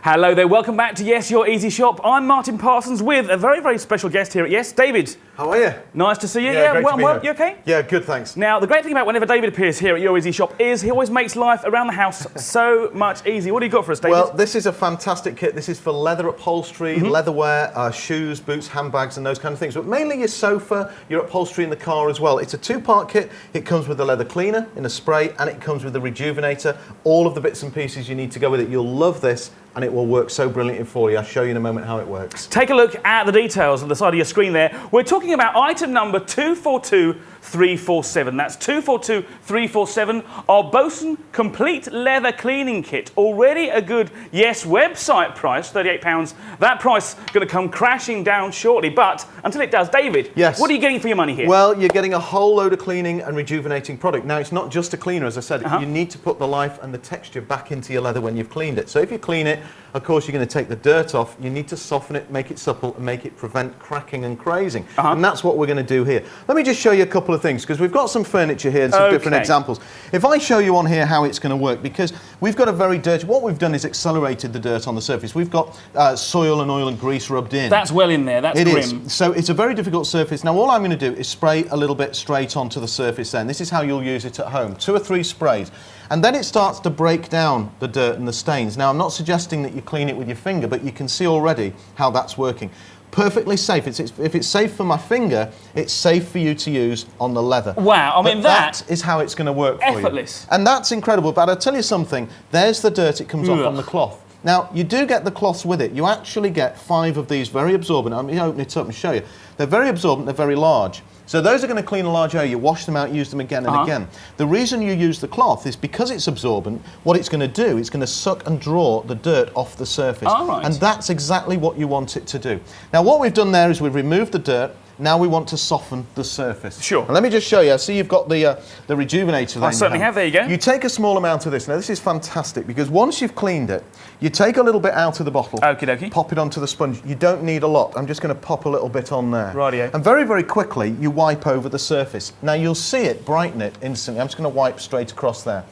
Hello there, welcome back to Yes, Your Easy Shop. I'm Martin Parsons with a very, very special guest here at Yes, David. How are you? Nice to see you. Yeah, well, you okay? Yeah, good, thanks. Now, the great thing about whenever David appears here at Your Easy Shop is he always makes life around the house so much easier. What do you got for us, David? Well, this is a fantastic kit. This is for leather upholstery, leatherware, shoes, boots, handbags, and those kind of things. But mainly your sofa, your upholstery in the car as well. It's a two-part kit. It comes with a leather cleaner in a spray, and it comes with a rejuvenator. All of the bits and pieces you need to go with it. You'll love this, and it will work so brilliantly for you. I'll show you in a moment how it works. Take a look at the details on the side of your screen there. We're talking about item number 242347. That's 242347, our Bosun Complete Leather Cleaning Kit. Already a good Yes website price, £38. That price going to come crashing down shortly, but until it does, David, yes, what are you getting for your money here? Well, you're getting a whole load of cleaning and rejuvenating product. Now, it's not just a cleaner, as I said. You need to put the life and the texture back into your leather when you've cleaned it. So if you clean it, of course, you're going to take the dirt off. You need to soften it, make it supple, and make it prevent cracking and crazing. And that's what we're going to do here. Let me just show you a couple of things, because we've got some furniture here and some different examples. If I show you on here how it's going to work, because we've got a very dirty... What we've done is accelerated the dirt on the surface. We've got soil and oil and grease rubbed in. That's well in there. That's grim. It is. So it's a very difficult surface. Now, all I'm going to do is spray a little bit straight onto the surface then. This is how you'll use it at home. 2 or 3 sprays. And then it starts to break down the dirt and the stains. Now, I'm not suggesting that you clean it with your finger, but you can see already how that's working. Perfectly safe. If it's safe for my finger, it's safe for you to use on the leather. Wow, I mean, that is how it's going to work for you. Effortless. And that's incredible. But I'll tell you something. There's the dirt. It comes off on the cloth. Now, you do get the cloths with it. You actually get 5 of these very absorbent. I'm going to open it up and show you. They're very absorbent. They're very large. So those are going to clean a large area. You wash them out, use them again and again. The reason you use the cloth is because it's absorbent. What it's going to do, it's going to suck and draw the dirt off the surface. And that's exactly what you want it to do. Now, what we've done there is we've removed the dirt. Now we want to soften the surface. Sure. And let me just show you. See, you've got the rejuvenator there. I certainly have. There you go. You take a small amount of this. Now, this is fantastic because once you've cleaned it, you take a little bit out of the bottle. Okie dokie. Pop it onto the sponge. You don't need a lot. I'm just going to pop a little bit on there. Rightio. And very, very quickly, you wipe over the surface. Now, you'll see it brighten it instantly. I'm just going to wipe straight across there.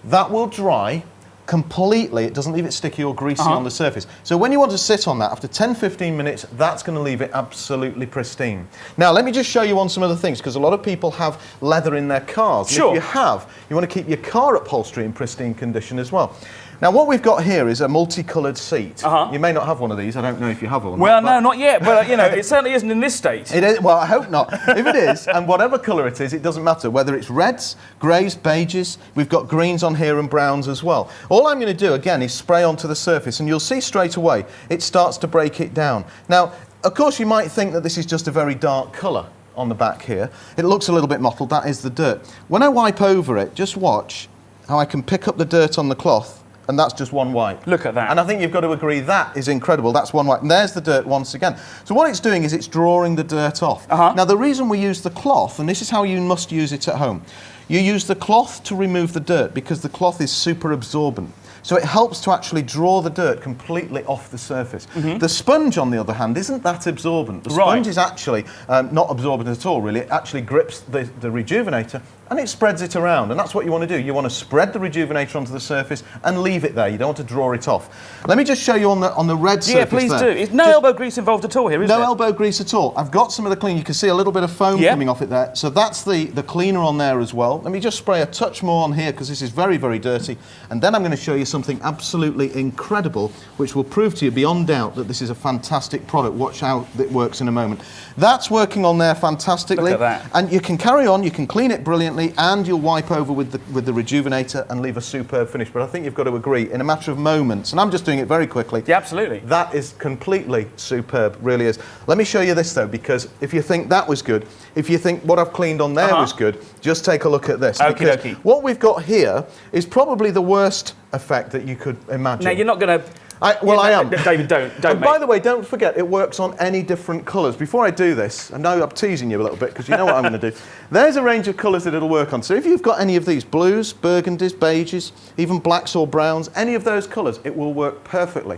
That will dry completely. It doesn't leave it sticky or greasy on the surface. So when you want to sit on that, after 10-15 minutes, that's going to leave it absolutely pristine. Now, let me just show you on some other things, because a lot of people have leather in their cars. Sure. And if you have, you want to keep your car upholstery in pristine condition as well. Now, what we've got here is a multicoloured seat. You may not have one of these. I don't know if you have one. Well, no, not yet. But, you know, it certainly isn't in this state. It is, well, I hope not. If it is, and whatever colour it is, it doesn't matter. Whether it's reds, greys, beiges, we've got greens on here and browns as well. All I'm going to do, again, is spray onto the surface, and you'll see straight away it starts to break it down. Now, of course, you might think that this is just a very dark colour on the back here. It looks a little bit mottled. That is the dirt. When I wipe over it, just watch how I can pick up the dirt on the cloth. And that's just one wipe. Look at that. And I think you've got to agree that is incredible. That's one wipe. And there's the dirt once again. So what it's doing is it's drawing the dirt off. Now, the reason we use the cloth, and this is how you must use it at home, you use the cloth to remove the dirt because the cloth is super absorbent. So it helps to actually draw the dirt completely off the surface. The sponge, on the other hand, isn't that absorbent. The sponge is actually not absorbent at all, really. It actually grips the rejuvenator and it spreads it around. And that's what you want to do. You want to spread the rejuvenator onto the surface and leave it there. You don't want to draw it off. Let me just show you on the red surface. Yeah, please do. It's no elbow grease involved at all here, is there? No elbow grease at all. I've got some of the clean. You can see a little bit of foam coming off it there. So that's the cleaner on there as well. Let me just spray a touch more on here because this is very, very dirty. And then I'm going to show you something absolutely incredible, which will prove to you beyond doubt that this is a fantastic product. Watch how it works in a moment. That's working on there fantastically. Look at that. And you can carry on, you can clean it brilliantly, and you'll wipe over with the rejuvenator and leave a superb finish. But I think you've got to agree, in a matter of moments, and I'm just doing it very quickly. Yeah, absolutely. That is completely superb, really is. Let me show you this though, because if you think that was good, if you think what I've cleaned on there was good, just take a look at this. Because what we've got here is probably the worst effect that you could imagine. Now, you're not going to... I am. David, don't. And by the way, don't forget, it works on any different colours. Before I do this, I know I'm teasing you a little bit because you know what I'm going to do. There's a range of colours that it'll work on. So if you've got any of these blues, burgundies, beiges, even blacks or browns, any of those colours, it will work perfectly.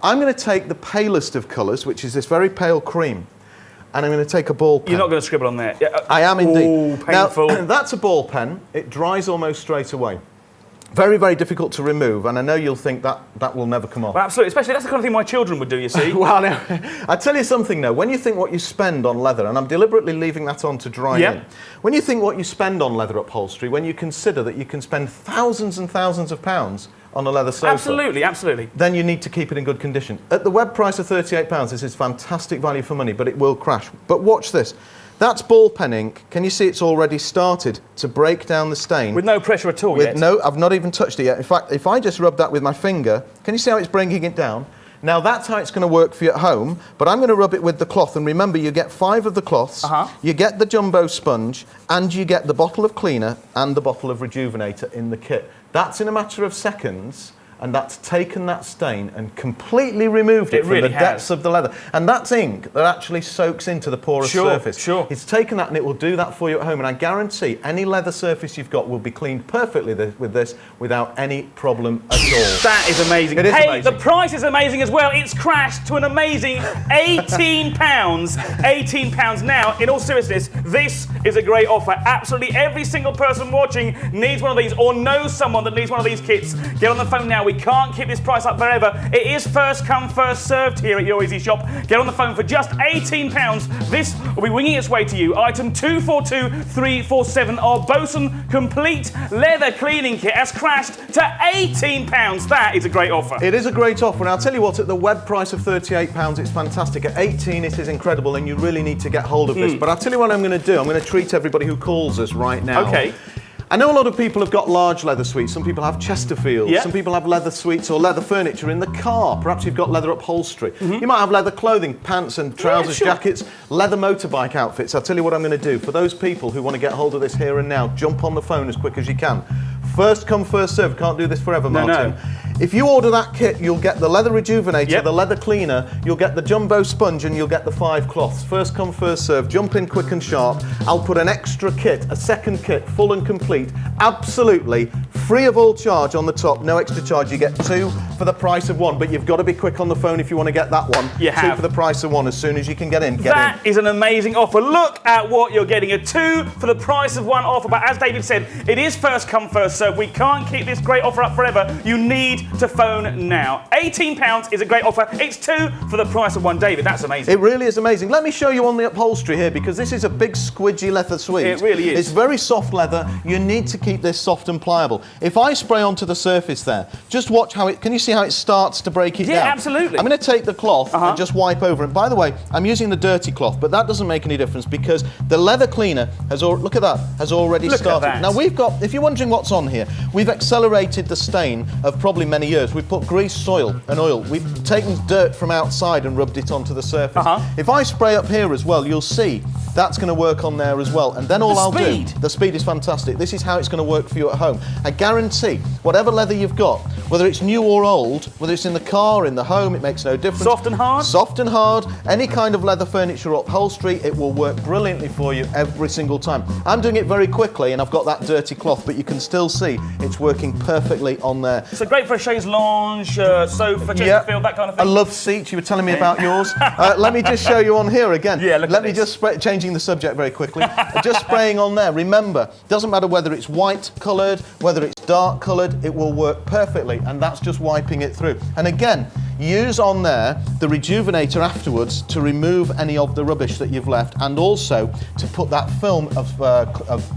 I'm going to take the palest of colours, which is this very pale cream, and I'm going to take a ball pen. You're not going to scribble on there. I am indeed. Oh, painful. Now, that's a ball pen. It dries almost straight away. Very, very difficult to remove, and I know you'll think that will never come off. Well, absolutely, especially that's the kind of thing my children would do, you see. Well, now, I tell you something though, when you think what you spend on leather, and I'm deliberately leaving that on to dry in, when you think what you spend on leather upholstery, when you consider that you can spend thousands and thousands of pounds on a leather sofa. Absolutely, absolutely. Then you need to keep it in good condition. At the web price of £38, this is fantastic value for money, but it will crash. But watch this. That's ball pen ink. Can you see it's already started to break down the stain? With no pressure at all yet? No, I've not even touched it yet. In fact, if I just rub that with my finger, can you see how it's bringing it down? Now that's how it's going to work for you at home, but I'm going to rub it with the cloth, and remember you get 5 of the cloths, you get the jumbo sponge, and you get the bottle of cleaner and the bottle of rejuvenator in the kit. That's in a matter of seconds, and that's taken that stain and completely removed it from the depths of the leather. And that's ink that actually soaks into the porous surface. Sure. It's taken that and it will do that for you at home, and I guarantee any leather surface you've got will be cleaned perfectly with this without any problem at all. That is amazing. It is amazing. The price is amazing as well. It's crashed to an amazing £18. £18 now. In all seriousness, this is a great offer. Absolutely every single person watching needs one of these or knows someone that needs one of these kits. Get on the phone now. We can't keep this price up forever. It is first come, first served here at Your Easy Shop. Get on the phone for just £18. This will be winging its way to you. Item 242347, our Bosun Complete Leather Cleaning Kit has crashed to £18. That is a great offer. It is a great offer, and I'll tell you what, at the web price of £38, it's fantastic. At 18, it is incredible, and you really need to get hold of this. But I'll tell you what I'm going to do. I'm going to treat everybody who calls us right now. Okay. I know a lot of people have got large leather suites. Some people have Chesterfields. Some people have leather suites or leather furniture in the car. Perhaps you've got leather upholstery. You might have leather clothing, pants and trousers, jackets, leather motorbike outfits. I'll tell you what I'm going to do. For those people who want to get hold of this here and now, jump on the phone as quick as you can. First come, first serve. Can't do this forever, Martin. No. If you order that kit, you'll get the leather rejuvenator, the leather cleaner, you'll get the jumbo sponge, and you'll get the 5 cloths. First come, first serve. Jump in quick and sharp. I'll put an extra kit, a second kit, full and complete, absolutely free of all charge on the top. No extra charge. You get 2 for the price of 1, but you've got to be quick on the phone if you want to get that one. 2 for the price of 1 as soon as you can get in. That is an amazing offer. Look at what you're getting. A 2 for the price of 1 offer. But as David said, it is first come, first serve. We can't keep this great offer up forever. You need to phone now. £18 is a great offer. It's 2 for the price of 1. David, that's amazing. It really is amazing. Let me show you on the upholstery here, because this is a big squidgy leather suite. It really is. It's very soft leather. You need to keep this soft and pliable. If I spray onto the surface there, just watch how it, can you see how it starts to break it down? Yeah, absolutely. I'm going to take the cloth and just wipe over it. By the way, I'm using the dirty cloth, but that doesn't make any difference because the leather cleaner has, look at that, has already started. Now we've got, if you're wondering what's on here, we've accelerated the stain of probably many years. We've put grease, soil and oil. We've taken dirt from outside and rubbed it onto the surface. If I spray up here as well, you'll see that's going to work on there as well. And then all I'll do, the speed is fantastic. This is how it's going to work for you at home. I guarantee, whatever leather you've got, whether it's new or old, whether it's in the car, in the home, it makes no difference. Soft and hard? Soft and hard. Any kind of leather furniture or upholstery, it will work brilliantly for you every single time. I'm doing it very quickly and I've got that dirty cloth, but you can still see it's working perfectly on there. So great for a chaise lounge, sofa, Chesterfield, that kind of thing. I love seats. You were telling me about yours. Let me just show you on here again. Let me just spray, changing the subject very quickly. Just spraying on there. Remember, doesn't matter whether it's white coloured, whether it's dark coloured, it will work perfectly, and that's just wiping it through. And again, use on there the rejuvenator afterwards to remove any of the rubbish that you've left, and also to put that film of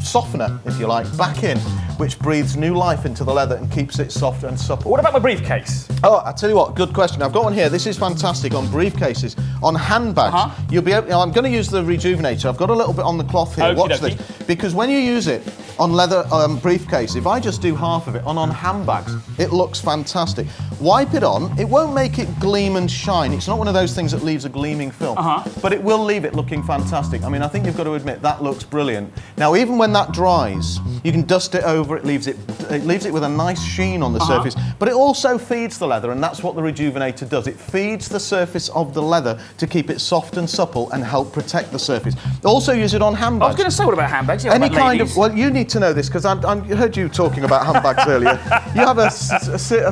softener, if you like, back in, which breathes new life into the leather and keeps it soft and supple. What about my briefcase? Oh, I tell you what, good question. I've got one here. This is fantastic on briefcases, on handbags. You'll be able, I'm going to use the rejuvenator. I've got a little bit on the cloth here. Watch this, because when you use it on leather briefcase, if I just do half of it on handbags, it looks fantastic. Wipe it on. It won't make it gleam and shine. It's not one of those things that leaves a gleaming film, but it will leave it looking fantastic. I mean, I think you've got to admit that looks brilliant. Now, even when that dries, you can dust it over. It leaves it with a nice sheen on the surface, but it also feeds the leather, and that's what the rejuvenator does. It feeds the surface of the leather to keep it soft and supple and help protect the surface. Also use it on handbags. I was going to say, what about handbags? Any kind of, well, you need to know this because I heard you talking about handbags earlier. You have a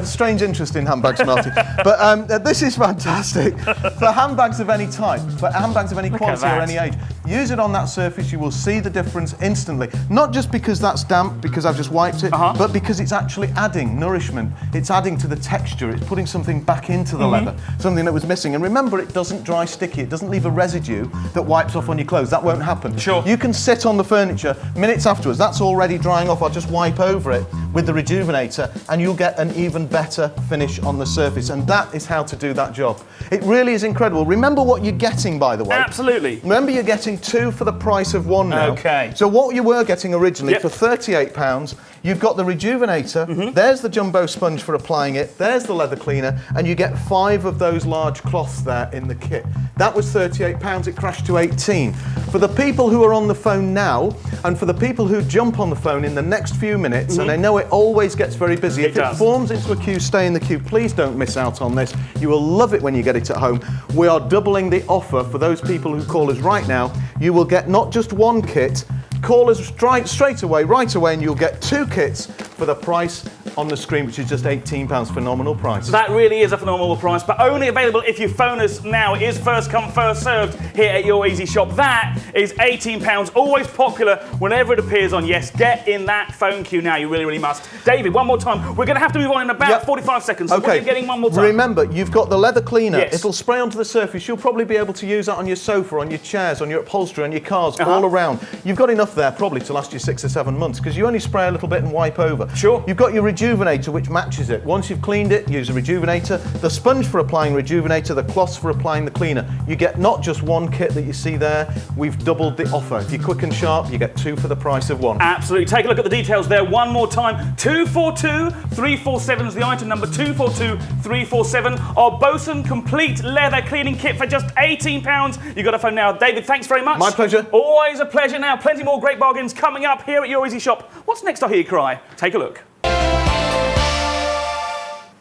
strange interest in handbags, Marty. But But this is fantastic. For handbags of any type, for handbags of any quality or any age, use it on that surface, you will see the difference instantly. Not just because that's damp, because I've just wiped it, but because it's actually adding nourishment. It's adding to the texture. It's putting something back into the leather, something that was missing. And remember, it doesn't dry sticky. It doesn't leave a residue that wipes off on your clothes. That won't happen. Sure. You can sit on the furniture minutes afterwards. That's already drying off. I'll just wipe over it with the Rejuvenator and you'll get an even better finish on the surface. And that is how to do that job. It really is incredible. Remember what you're getting, by the way. Absolutely. Remember, you're getting 2 for the price of 1 now. Okay. So what you were getting originally for £38, you've got the Rejuvenator, there's the jumbo sponge for applying it, there's the leather cleaner, and you get 5 of those large cloths there in the kit. That was £38, it crashed to 18. For the people who are on the phone now, and for the people who jump on the phone in the next few minutes, and I know it always gets very busy, if it forms into a queue, stay in the queue. Please don't miss out on this. You will love it when you get it at home. We are doubling the offer for those people who call us right now. You will get not just 1 kit, call us straight away, right away, and you'll get 2 kits for the price on the screen, which is just £18. Phenomenal price. That really is a phenomenal price, but only available if you phone us now. It is first come, first served here at Your Easy Shop. That is £18, always popular whenever it appears on Yes. Get in that phone queue now. You really, really must. David, one more time. We're going to have to move on in about 45 seconds. So okay. We're getting one more time. Remember, you've got the leather cleaner. Yes. It'll spray onto the surface. You'll probably be able to use that on your sofa, on your chairs, on your upholstery, on your cars, all around. You've got enough there probably to last you 6 or 7 months because you only spray a little bit and wipe over. Sure. You've got your Rejuvenator, which matches it. Once you've cleaned it, use a Rejuvenator. The sponge for applying Rejuvenator, the cloths for applying the cleaner. You get not just 1 kit that you see there, we've doubled the offer. If you're quick and sharp, you get 2 for the price of 1. Absolutely. Take a look at the details there one more time. 242347 is the item number, 242347. Our Bosun complete leather cleaning kit for just £18. You've got a phone now. David, thanks very much. My pleasure. Always a pleasure. Now, plenty more great bargains coming up here at Your Easy Shop. What's next, I hear you cry? Take a look.